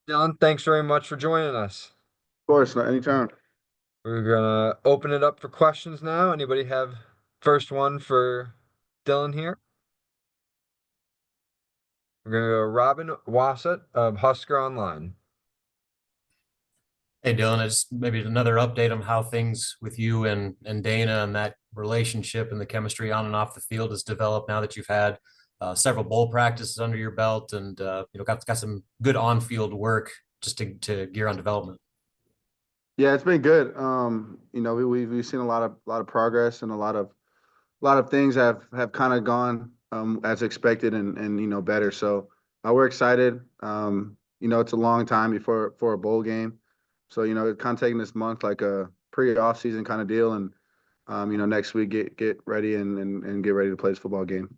Dylan, thanks very much for joining us. Of course, not anytime. We're gonna open it up for questions now. Anybody have first one for Dylan here? We're gonna go Robin Wassett of Husker Online. Hey Dylan, it's maybe another update on how things with you and Dana and that relationship and the chemistry on and off the field has developed now that you've had several bowl practices under your belt and got some good on-field work just to gear on development. Yeah, it's been good. We've seen a lot of progress and a lot of things have kind of gone as expected and better. So we're excited. It's a long time before for a bowl game, so it's kind of taking this month like a pre-off season kind of deal, and next week get ready and get ready to play this football game.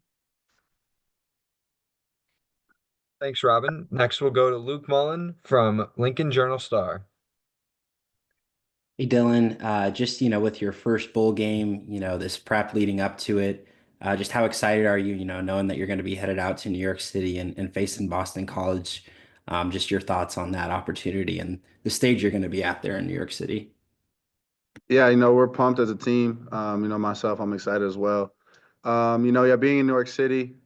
Thanks, Robin. Next, we'll go to Luke Mullen from Lincoln Journal-Star. Hey Dylan, just with your first bowl game, this prep leading up to it, just how excited are you, knowing that you're going to be headed out to New York City and facing Boston College? Just your thoughts on that opportunity and the stage you're going to be at there in New York City. Yeah, we're pumped as a team. Myself, I'm excited as well. Yeah, being in New York City,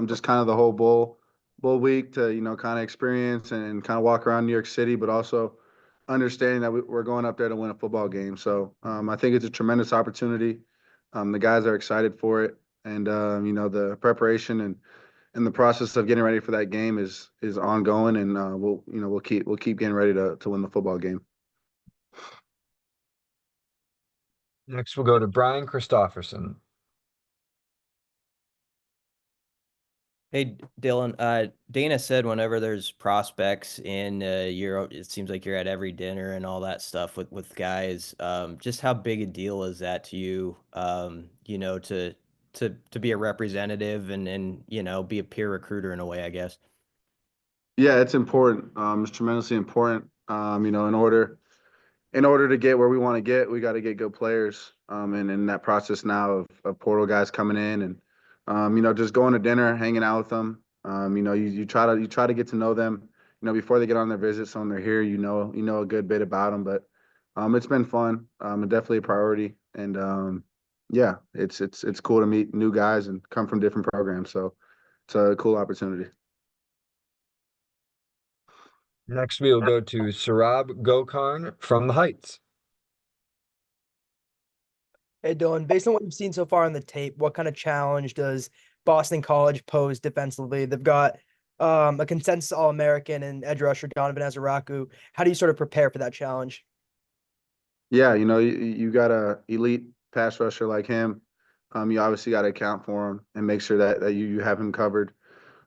just kind of the whole bowl week to kind of experience and kind of walk around New York City, but also understanding that we're going up there to win a football game. So I think it's a tremendous opportunity. The guys are excited for it, and the preparation and the process of getting ready for that game is ongoing, and we'll keep getting ready to win the football game. Next, we'll go to Brian Christopherson. Hey Dylan, Dana said whenever there's prospects in it seems like you're at every dinner and all that stuff with guys. Just how big a deal is that to you? To be a representative and be a peer recruiter in a way, I guess. Yeah, it's important. It's tremendously important. In order to get where we want to get, we got to get good players. And in that process now of portal guys coming in and just going to dinner, hanging out with them. You try to get to know them, before they get on their visit. So when they're here, you know a good bit about them. But it's been fun. And definitely a priority. And yeah, it's cool to meet new guys and come from different programs. So it's a cool opportunity. Next, we'll go to Sarab Gokarn from the Heights. Hey Dylan, based on what you've seen so far on the tape, what kind of challenge does Boston College pose defensively? They've got a consensus All-American and edge rusher Donovan Azaraku. How do you sort of prepare for that challenge? Yeah, you got a elite pass rusher like him. You obviously got to account for him and make sure that you have him covered,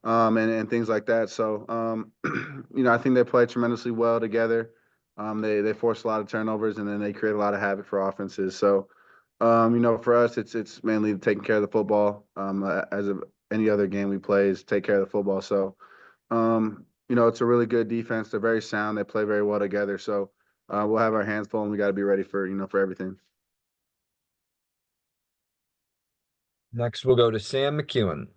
and things like that. So, I think they play tremendously well together. They force a lot of turnovers and then they create a lot of havoc for offenses. So, for us, it's mainly taking care of the football. As of any other game we play is take care of the football. So, it's a really good defense. They're very sound. They play very well together. So, we'll have our hands full and we got to be ready for everything. Next, we'll go to Sam McEwen.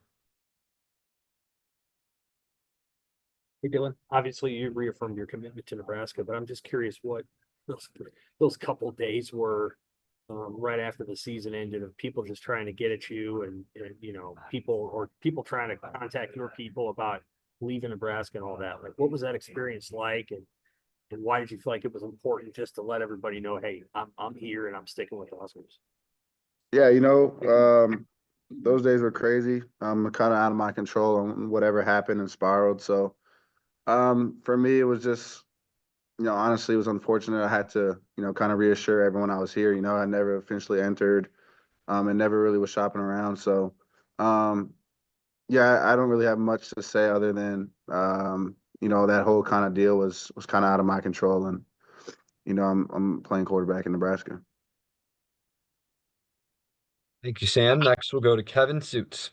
Hey, Dylan, obviously you reaffirmed your commitment to Nebraska, but I'm just curious what those couple days were right after the season ended of people just trying to get at you and people trying to contact your people about leaving Nebraska and all that. Like, what was that experience like, and why did you feel like it was important just to let everybody know, hey, I'm here and I'm sticking with the Huskers? Yeah, those days were crazy. I'm kind of out of my control on whatever happened and spiraled. So, for me, it was just, honestly, it was unfortunate. I had to, kind of reassure everyone I was here. I never officially entered, and never really was shopping around. So, yeah, I don't really have much to say other than, that whole kind of deal was kind of out of my control, and I'm playing quarterback in Nebraska. Thank you, Sam. Next, we'll go to Kevin Suits.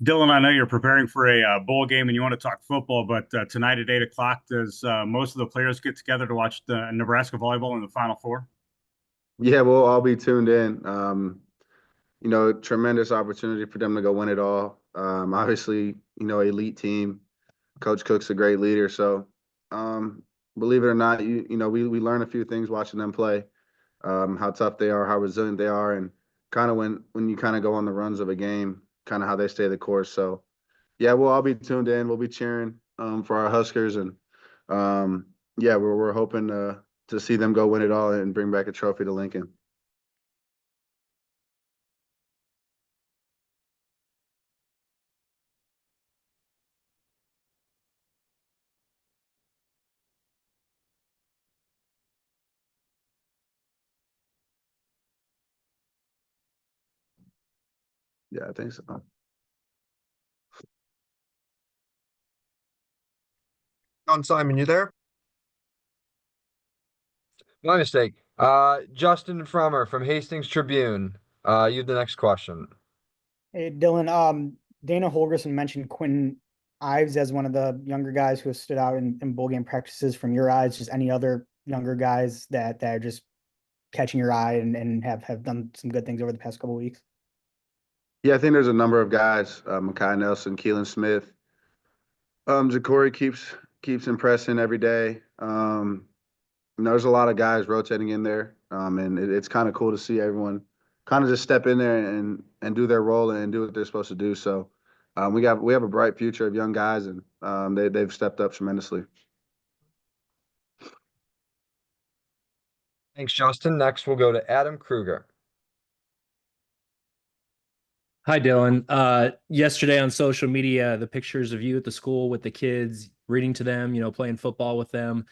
Dylan, I know you're preparing for a bowl game and you want to talk football, but tonight at 8 o'clock, does most of the players get together to watch the Nebraska volleyball in the Final Four? Yeah, we'll all be tuned in. tremendous opportunity for them to go win it all. Obviously, elite team. Coach Cook's a great leader. So, believe it or not, we learn a few things watching them play, how tough they are, how resilient they are, and kind of when you kind of go on the runs of a game, kind of how they stay the course. So, yeah, we'll all be tuned in. We'll be cheering for our Huskers, and yeah, we're hoping to see them go win it all and bring back a trophy to Lincoln. Yeah, I think so. John Simon, you there? My mistake. Justin Frommer from Hastings Tribune. You have the next question. Hey, Dylan, Dana Holgerson mentioned Quentin Ives as one of the younger guys who has stood out in bowl game practices from your eyes. Just any other younger guys that are just catching your eye and have done some good things over the past couple of weeks? Yeah, I think there's a number of guys, Makai Nelson, Keelan Smith. Ja'Cory keeps impressing every day. There's a lot of guys rotating in there, and it's kind of cool to see everyone kind of just step in there and do their role and do what they're supposed to do. So we have a bright future of young guys, and they've stepped up tremendously. Thanks, Justin. Next, we'll go to Adam Kruger. Hi, Dylan. Yesterday on social media, the pictures of you at the school with the kids, reading to them, playing football with them.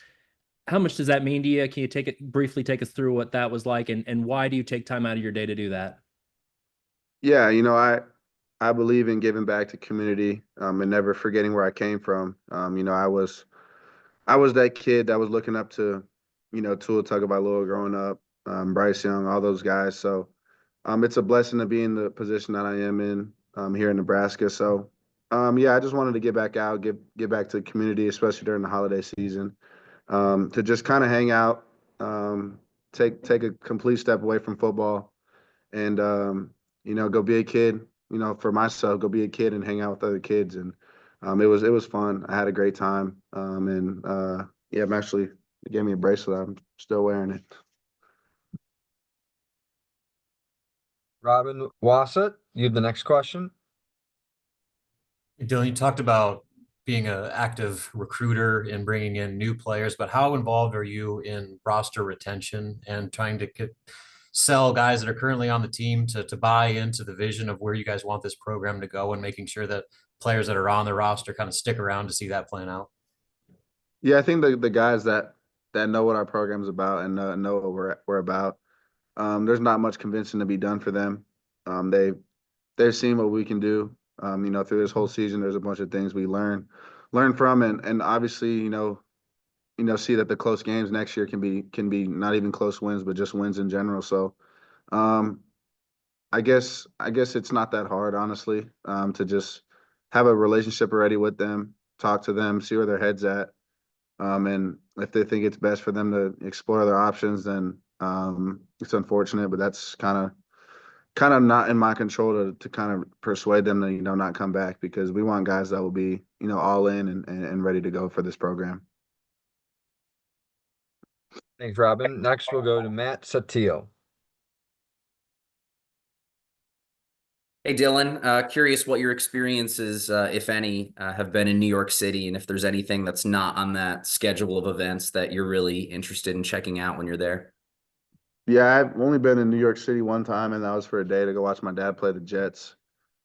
How much does that mean to you? Can you briefly take us through what that was like, and why do you take time out of your day to do that? Yeah, I believe in giving back to community, and never forgetting where I came from. I was that kid that was looking up to, Tua Tagovailoa growing up, Bryce Young, all those guys. So it's a blessing to be in the position that I am in here in Nebraska. So yeah, I just wanted to get back out, get back to the community, especially during the holiday season, to just kind of hang out, take a complete step away from football, and go be a kid. For myself, go be a kid and hang out with other kids, and it was fun. I had a great time, and yeah, it gave me a bracelet. I'm still wearing it. Robin Wassett, you have the next question. Dylan, you talked about being an active recruiter and bringing in new players, but how involved are you in roster retention and trying to sell guys that are currently on the team to buy into the vision of where you guys want this program to go, and making sure that players that are on the roster kind of stick around to see that plan out? Yeah, I think the guys that know what our program's about and know what we're about. There's not much convincing to be done for them. They've seen what we can do. Through this whole season, there's a bunch of things we learn from, and obviously, see that the close games next year can be not even close wins, but just wins in general. So, I guess it's not that hard, honestly, to just have a relationship already with them, talk to them, see where their head's at, and if they think it's best for them to explore their options, then it's unfortunate, but that's kind of not in my control to kind of persuade them to not come back, because we want guys that will be all in and ready to go for this program. Thanks, Robin. Next, we'll go to Matt Satil. Hey, Dylan, curious what your experiences, if any, have been in New York City, and if there's anything that's not on that schedule of events that you're really interested in checking out when you're there. Yeah, I've only been in New York City one time, and that was for a day to go watch my dad play the Jets.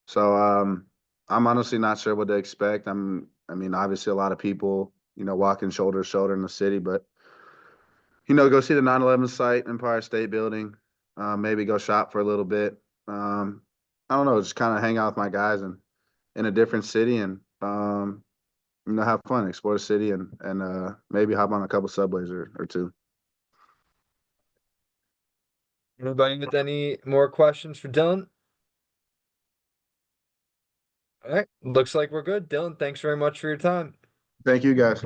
So I'm honestly not sure what to expect. I mean, obviously a lot of people, walking shoulder to shoulder in the city, but go see the 9/11 site, Empire State Building, maybe go shop for a little bit. I don't know, just kind of hang out with my guys and in a different city, and have fun, explore the city, and maybe hop on a couple subways or two. Anybody with any more questions for Dylan? All right, looks like we're good. Dylan, thanks very much for your time. Thank you, guys.